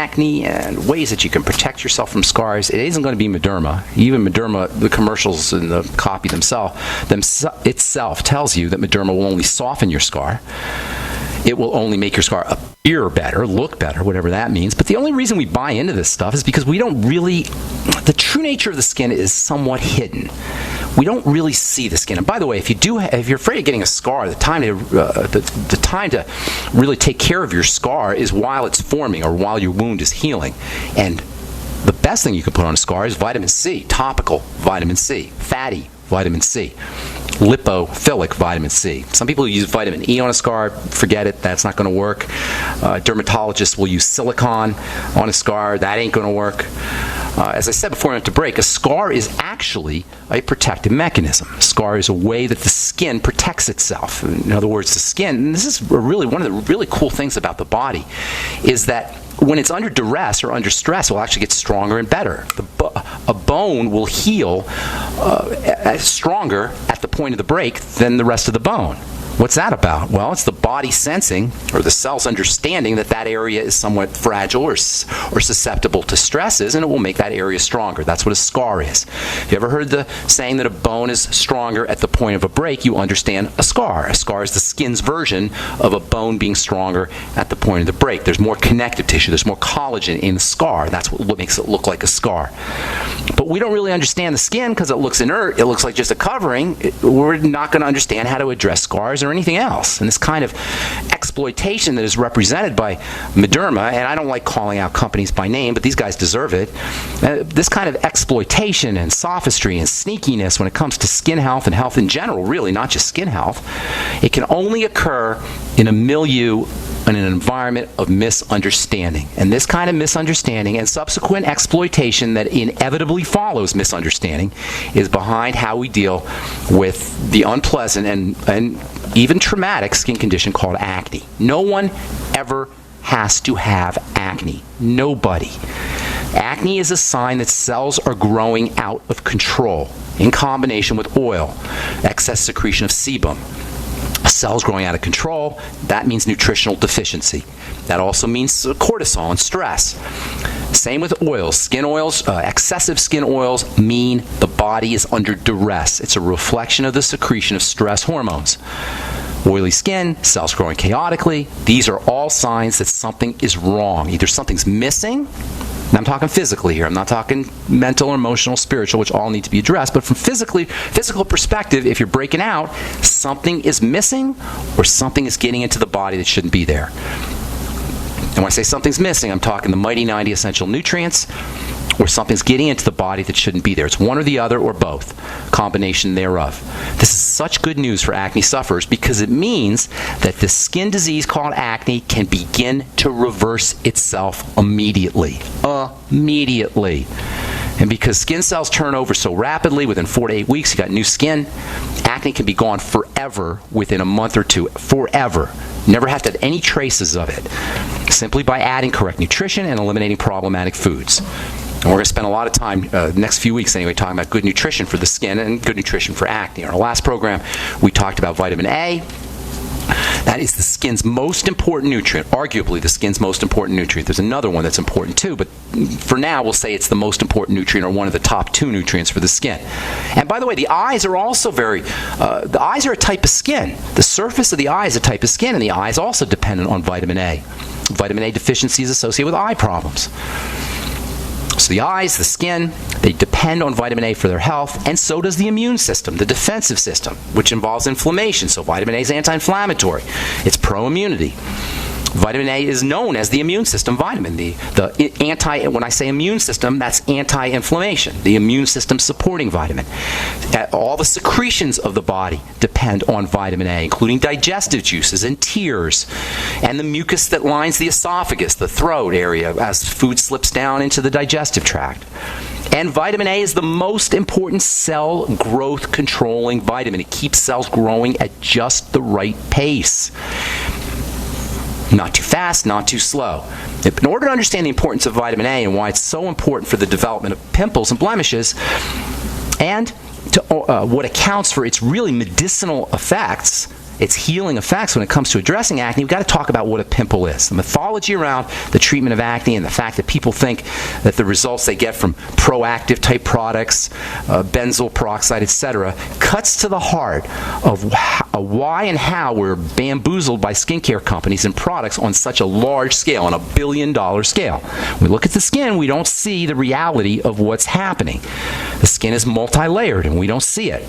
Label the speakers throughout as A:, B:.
A: acne and ways that you can protect yourself from scars, it isn't going to be Mederma. Even Mederma, the commercials and the copy itself tells you that Mederma will only soften your scar. It will only make your scar appear better, look better, whatever that means. But the only reason we buy into this stuff is because we don't really, the true nature of the skin is somewhat hidden. We don't really see the skin. And by the way, if you're afraid of getting a scar, the time to really take care of your scar is while it's forming or while your wound is healing. And the best thing you can put on a scar is vitamin C, topical vitamin C, fatty vitamin C, lipophilic vitamin C. Some people use vitamin E on a scar. Forget it. That's not going to work. Dermatologists will use silicone on a scar. That ain't going to work. As I said before I went to break, a scar is actually a protective mechanism. A scar is a way that the skin protects itself. In other words, the skin, and this is really one of the really cool things about the body, is that when it's under duress or under stress, it will actually get stronger and better. A bone will heal stronger at the point of the break than the rest of the bone. What's that about? Well, it's the body sensing, or the cell's understanding, that that area is somewhat fragile or susceptible to stresses, and it will make that area stronger. That's what a scar is. If you ever heard the saying that a bone is stronger at the point of a break, you understand a scar. A scar is the skin's version of a bone being stronger at the point of the break. There's more connective tissue. There's more collagen in the scar. That's what makes it look like a scar. But we don't really understand the skin because it looks inert. It looks like just a covering. We're not going to understand how to address scars or anything else. And this kind of exploitation that is represented by Mederma, and I don't like calling out companies by name, but these guys deserve it. This kind of exploitation and sophistry and sneakiness when it comes to skin health and health in general, really, not just skin health, it can only occur in a milieu, in an environment of misunderstanding. And this kind of misunderstanding and subsequent exploitation that inevitably follows misunderstanding is behind how we deal with the unpleasant and even traumatic skin condition called acne. No one ever has to have acne. Nobody. Acne is a sign that cells are growing out of control in combination with oil, excess secretion of sebum. Cells growing out of control, that means nutritional deficiency. That also means cortisol and stress. Same with oils. Skin oils, excessive skin oils mean the body is under duress. It's a reflection of the secretion of stress hormones. Oily skin, cells growing chaotically, these are all signs that something is wrong. Either something's missing, and I'm talking physically here, I'm not talking mental, emotional, spiritual, which all need to be addressed, but from physical perspective, if you're breaking out, something is missing or something is getting into the body that shouldn't be there. And when I say something's missing, I'm talking the mighty 90 essential nutrients, or something's getting into the body that shouldn't be there. It's one or the other or both, combination thereof. This is such good news for acne sufferers because it means that the skin disease called acne can begin to reverse itself immediately. Immediately. And because skin cells turn over so rapidly, within 4 to 8 weeks, you got new skin, acne can be gone forever within a month or two. Forever. Never have to have any traces of it. Simply by adding correct nutrition and eliminating problematic foods. And we're going to spend a lot of time, next few weeks anyway, talking about good nutrition for the skin and good nutrition for acne. In our last program, we talked about vitamin A. That is the skin's most important nutrient, arguably the skin's most important nutrient. There's another one that's important too, but for now we'll say it's the most important nutrient or one of the top 2 nutrients for the skin. And by the way, the eyes are also the eyes are a type of skin. The surface of the eye is a type of skin, and the eye is also dependent on vitamin A. Vitamin A deficiency is associated with eye problems. So the eyes, the skin, they depend on vitamin A for their health, and so does the immune system, the defensive system, which involves inflammation. So vitamin A is anti-inflammatory. It's pro-immunity. Vitamin A is known as the immune system vitamin. When I say immune system, that's anti-inflammation, the immune system supporting vitamin. All the secretions of the body depend on vitamin A, including digestive juices and tears, and the mucus that lines the esophagus, the throat area, as food slips down into the digestive tract. And vitamin A is the most important cell growth controlling vitamin. It keeps cells growing at just the right pace. Not too fast, not too slow. In order to understand the importance of vitamin A and why it's so important for the development of pimples and blemishes, and to, what accounts for its really medicinal effects its healing effects when it comes to addressing acne, we've got to talk about what a pimple is. The mythology around the treatment of acne and the fact that people think that the results they get from proactive type products, benzoyl peroxide, etc., cuts to the heart of why and how we're bamboozled by skincare companies and products on such a large scale, on $1 billion scale. When we look at the skin, we don't see the reality of what's happening. The skin is multi-layered and we don't see it.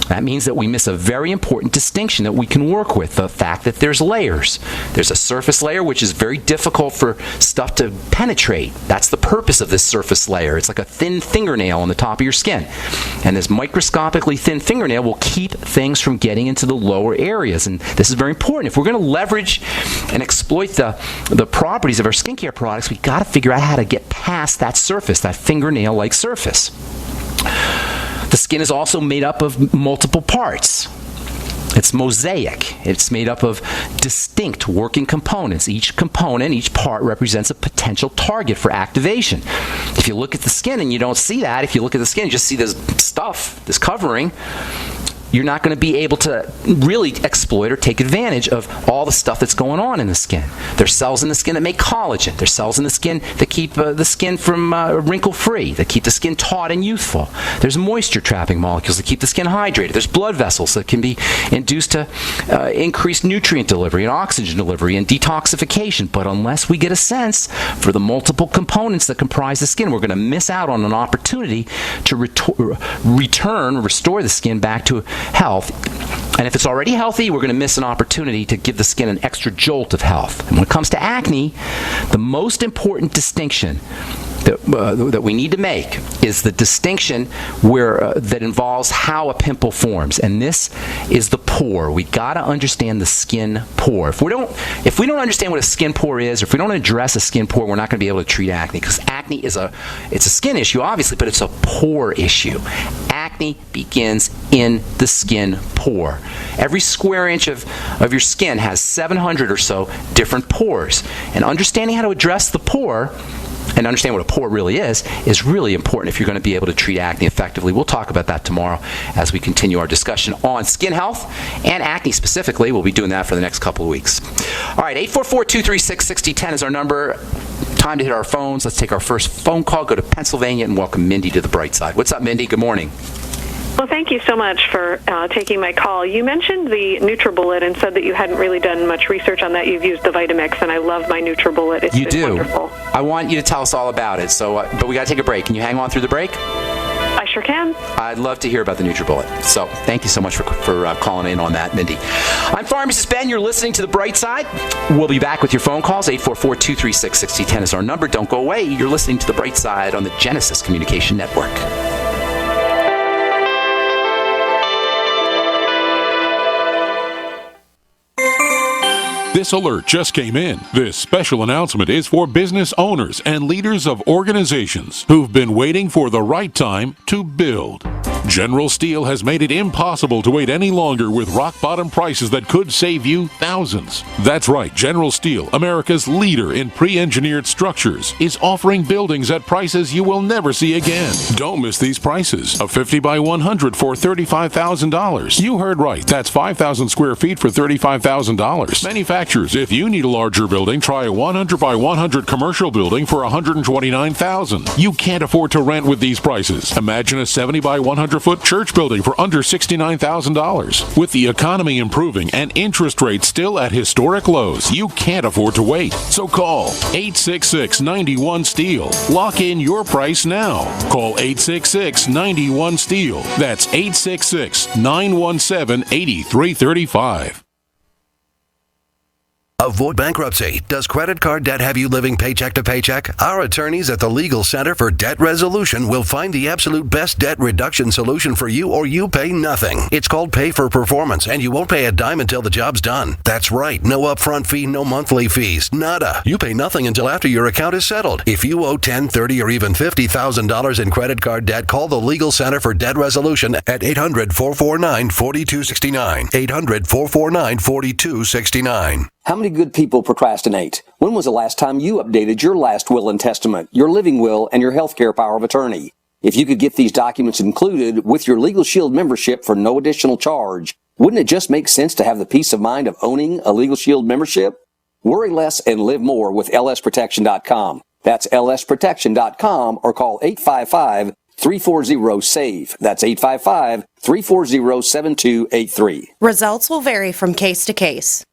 A: That means that we miss a very important distinction that we can work with, the fact that there's layers. There's a surface layer, which is very difficult for stuff to penetrate. That's the purpose of this surface layer. It's like a thin fingernail on the top of your skin. And this microscopically thin fingernail will keep things from getting into the lower areas. And this is very important. If we're going to leverage and exploit the properties of our skincare products, we've got to figure out how to get past that surface, that fingernail-like surface. The skin is also made up of multiple parts. It's mosaic. It's made up of distinct working components. Each component, each part represents a potential target for activation. If you look at the skin and you don't see that, if you look at the skin and just see this stuff, this covering, you're not going to be able to really exploit or take advantage of all the stuff that's going on in the skin. There's cells in the skin that make collagen. There's cells in the skin that keep the skin from wrinkle-free, that keep the skin taut and youthful. There's moisture-trapping molecules that keep the skin hydrated. There's blood vessels that can be induced to increase nutrient delivery and oxygen delivery and detoxification. But unless we get a sense for the multiple components that comprise the skin, we're going to miss out on an opportunity to restore the skin back to health. And if it's already healthy, we're going to miss an opportunity to give the skin an extra jolt of health. And when it comes to acne, the most important distinction that we need to make is the distinction that involves how a pimple forms, and this is the pore. We got to understand the skin pore. If we don't understand what a skin pore is, or if we don't address a skin pore, we're not going to be able to treat acne, because acne it's a skin issue, obviously, but it's a pore issue. Acne begins in the skin pore. Every square inch of your skin has 700 or so different pores, and understanding how to address the pore and understand what a pore really is really important if you're going to be able to treat acne effectively. We'll talk about that tomorrow as we continue our discussion on skin health and acne specifically. We'll be doing that for the next couple of weeks. All right, 844-236-6010 is our number. Time to hit our phones. Let's take our first phone call, go to Pennsylvania, and welcome Mindy to the bright side. What's up, Mindy? Good morning.
B: Well, thank you so much for taking my call. You mentioned the NutriBullet and said that you hadn't really done much research on that. You've used the Vitamix, and I love my NutriBullet. It's been wonderful.
A: I want you to tell us all about it, but we got to take a break. Can you hang on through the break?
B: I sure can.
A: I'd love to hear about the NutriBullet. So thank you so much for calling in on that, Mindy. I'm Pharmacist Ben. You're listening to The Bright Side. We'll be back with your phone calls. 844-236-6010 is our number. Don't go away. You're listening to The Bright Side on the Genesis Communication Network.
C: This alert just came in. This special announcement is for business owners and leaders of organizations who've been waiting for the right time to build. General Steel has made it impossible to wait any longer with rock-bottom prices that could save you thousands. That's right, General Steel, America's leader in pre-engineered structures, is offering buildings at prices you will never see again. Don't miss these prices. A 50 by 100 for $35,000. You heard right. That's 5,000 square feet for $35,000. Manufacturers, if you need a larger building, try a 100 by 100 commercial building for $129,000. You can't afford to rent with these prices. Imagine a 70 by 100-foot church building for under $69,000. With the economy improving and interest rates still at historic lows, you can't afford to wait. So call 866-91-STEEL. Lock in your price now. Call 866-91-STEEL. That's 866-917-8335.
D: Avoid bankruptcy. Does credit card debt have you living paycheck to paycheck? Our attorneys at the Legal Center for Debt Resolution will find the absolute best debt reduction solution for you, or you pay nothing. It's called Pay for Performance, and you won't pay a dime until the job's done. That's right. No upfront fee, no monthly fees. Nada. You pay nothing until after your account is settled. If you owe $10,000, $30,000, or even $50,000 in credit card debt, call the Legal Center for Debt Resolution at 800-449-4269. 800-449-4269.
E: How many good people procrastinate? When was the last time you updated your last will and testament, your living will, and your healthcare power of attorney? If you could get these documents included with your Legal Shield membership for no additional charge, Wouldn't it just make sense to have the peace of mind of owning a Legal Shield membership? Worry less and live more with lsprotection.com. That's lsprotection.com or call 855-340-SAVE. That's 855-340-7283.
F: Results will vary from case to case.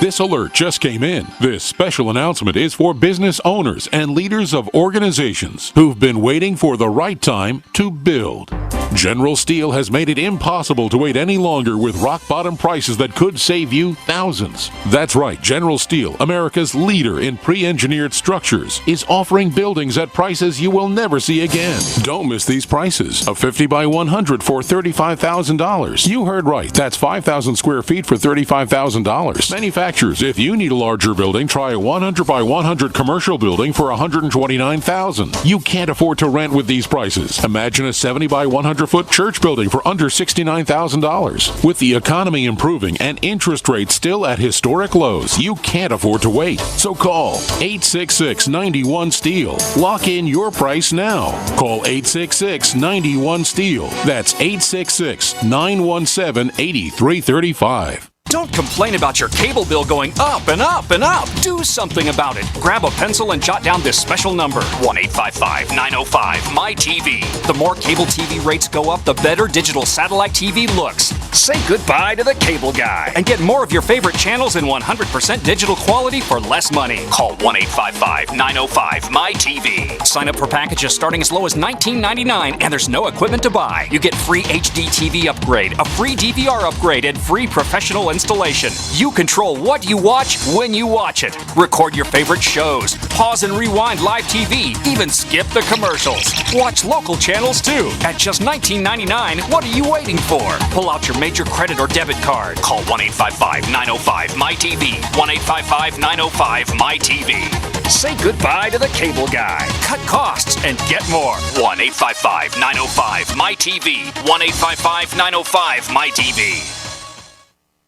C: This alert just came in. This special announcement is for business owners and leaders of organizations who've been waiting for the right time to build. General Steel has made it impossible to wait any longer with rock-bottom prices that could save you thousands. That's right, General Steel, America's leader in pre-engineered structures, is offering buildings at prices you will never see again. Don't miss these prices. A 50 by 100 for $35,000. You heard right. That's 5,000 square feet for $35,000. Manufacturers, if you need a larger building, try a 100 by 100 commercial building for $129,000. You can't afford to rent with these prices. Imagine a 70 by 100-foot church building for under $69,000. With the economy improving and interest rates still at historic lows, you can't afford to wait. So call 866-91-STEEL. Lock in your price now. Call 866-91-STEEL. That's 866-917-8335.
G: Don't complain about your cable bill going up and up and up. Do something about it. Grab a pencil and jot down this special number, 1-855-905-MY-TV. The more cable TV rates go up, the better digital satellite TV looks. Say goodbye to the cable guy and get more of your favorite channels in 100% digital quality for less money. Call 1-855-905-MY-TV. Sign up for packages starting as low as $19.99 and there's no equipment to buy. You get free HD TV upgrade, a free DVR upgrade, and free professional installation. You control what you watch when you watch it. Record your favorite shows. Pause and rewind live TV. Even skip the commercials. Watch local channels too. At just $19.99, what are you waiting for? Pull out your major credit or debit card. Call 1-855-905-MY-TV. 1-855-905-MY-TV. Say goodbye to the cable guy. Cut costs and get more. 1-855-905-MY-TV. 1-855-905-MY-TV.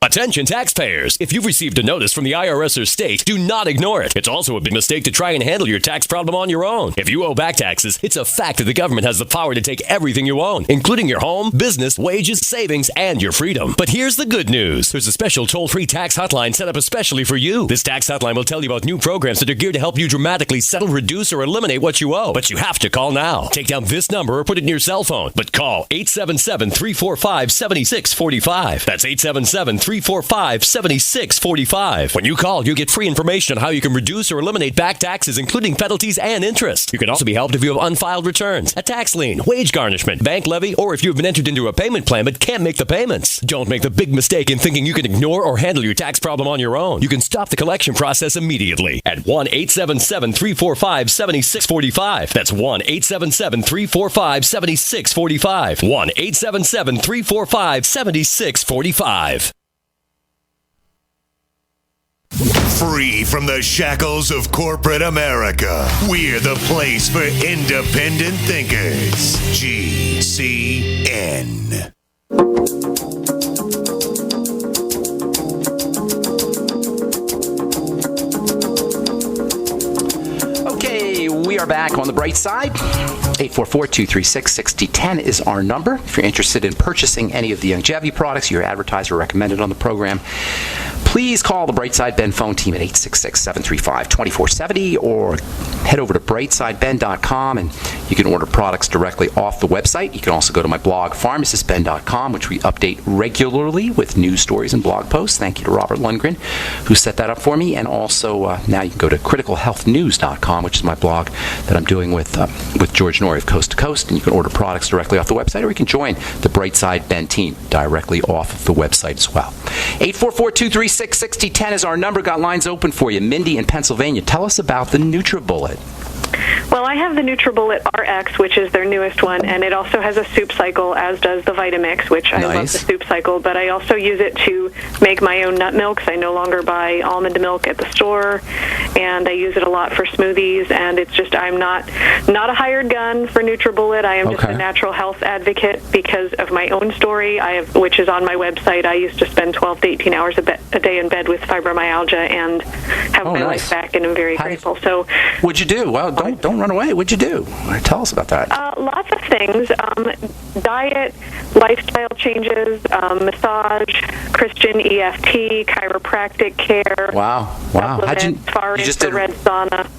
H: Attention taxpayers! If you've received a notice from the IRS or state, do not ignore it. It's also a big mistake to try and handle your tax problem on your own. If you owe back taxes, it's a fact that the government has the power to take everything you own, including your home, business, wages, savings, and your freedom. But here's the good news. There's a special toll-free tax hotline set up especially for you. This tax hotline will tell you about new programs that are geared to help you dramatically settle, reduce, or eliminate what you owe. But you have to call now. Take down this number or put it in your cell phone. But call 877-345-7645. That's 877-345-7645. When you call, you get free information on how you can reduce or eliminate back taxes, including penalties and interest. You can also be helped if you have unfiled returns, a tax lien, wage garnishment, bank levy, or if you have been entered into a payment plan but can't make the payments. Don't make the big mistake in thinking you can ignore or handle your tax problem on your own. You can stop the collection process immediately at 1-877-345-7645. That's 1-877-345-7645. 1-877-345-7645.
I: Free from the shackles of corporate America, we're the place for independent thinkers. GCN.
A: Okay, we are back on the bright side. 844-236-6010 is our number. If you're interested in purchasing any of the longevity products you're advertised or recommended on the program, please call the Brightside Ben phone team at 866-735-2470 or head over to brightsideben.com and you can order products directly off the website. You can also go to my blog, pharmacistben.com, which we update regularly with news stories and blog posts. Thank you to Robert Lundgren, who set that up for me. And also now you can go to criticalhealthnews.com, which is my blog that I'm doing with George Norrie of Coast to Coast, and you can order products directly off the website, or you can join the Brightside Ben team directly off of the website as well. 844-236-6010 is our number. Got lines open for you. Mindy in Pennsylvania, tell us about the NutriBullet.
B: Well, I have the NutriBullet RX, which is their newest one, and it also has a soup cycle, as does the Vitamix, which I love the soup cycle, but I also use it to make my own nut milks. I no longer buy almond milk at the store, and I use it a lot for smoothies, and it's just, I'm not a hired gun for NutriBullet. I am just a natural health advocate because of my own story, which is on my website. I used to spend 12 to 18 hours a day in bed with fibromyalgia and have my life back, and I'm very grateful. So,
A: what'd you do? Well, don't run away. What'd you do? Tell us about that.
B: Lots of things. Diet, lifestyle changes, massage, Christian EFT, chiropractic care.
A: Wow.
B: Supplements,
A: You
B: far
A: just did
B: infrared sauna.